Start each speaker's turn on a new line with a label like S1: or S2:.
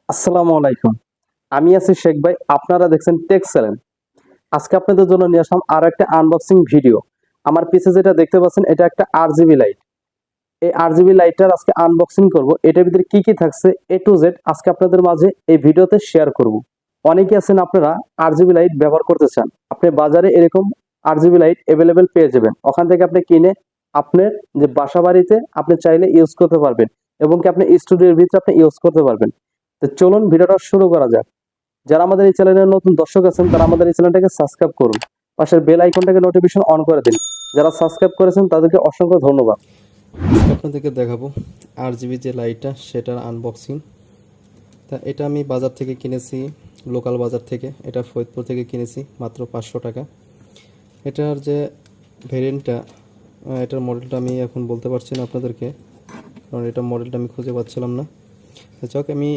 S1: আসসালামু আলাইকুম। আমি আছি শেখ ভাই। আপনারা দেখছেন টেক চ্যানেল। আজকে আপনাদের জন্য নিয়ে আসলাম আরো একটা আনবক্সিং ভিডিও। আমার পিছে যেটা দেখতে পাচ্ছেন এটা একটা আরজিবি লাইট। এই আরজিবি লাইটটার আজকে আনবক্সিং করব। এটার ভিতরে কি কি থাকছে এ টু জেড আজকে আপনাদের মাঝে এই ভিডিওতে শেয়ার করব। অনেকে আছেন আপনারা আরজিবি লাইট ব্যবহার করতে চান। আপনি বাজারে এরকম আরজিবি লাইট এভেলেবেল পেয়ে যাবেন। ওখান থেকে আপনি কিনে আপনার যে বাসা বাড়িতে আপনি চাইলে ইউজ করতে পারবেন এবং কি আপনি স্টুডিওর ভিতরে আপনি ইউজ করতে পারবেন। তো চলুন ভিডিওটা শুরু করা যাক। যারা আমাদের এই চ্যানেলের নতুন দর্শক আছেন তারা আমাদের এই চ্যানেলটাকে সাবস্ক্রাইব করুন। পাশের বেল আইকনটাকে নোটিফিকেশন অন করে দিন। যারা সাবস্ক্রাইব করেছেন তাদেরকে অসংখ্য ধন্যবাদ।
S2: আজকে আপনাদেরকে দেখাবো আরজিবি যে লাইটটা সেটার আনবক্সিং। তা এটা আমি বাজার থেকে কিনেছি, লোকাল বাজার থেকে। এটা ফরিদপুর থেকে কিনেছি মাত্র 500 টাকা। এটার যে ভেরিয়েন্টটা, এটার মডেলটা আমি এখন বলতে পারছি না আপনাদেরকে, কারণ এটার মডেলটা আমি খুঁজে পাচ্ছিলাম না। তো যাক, আমি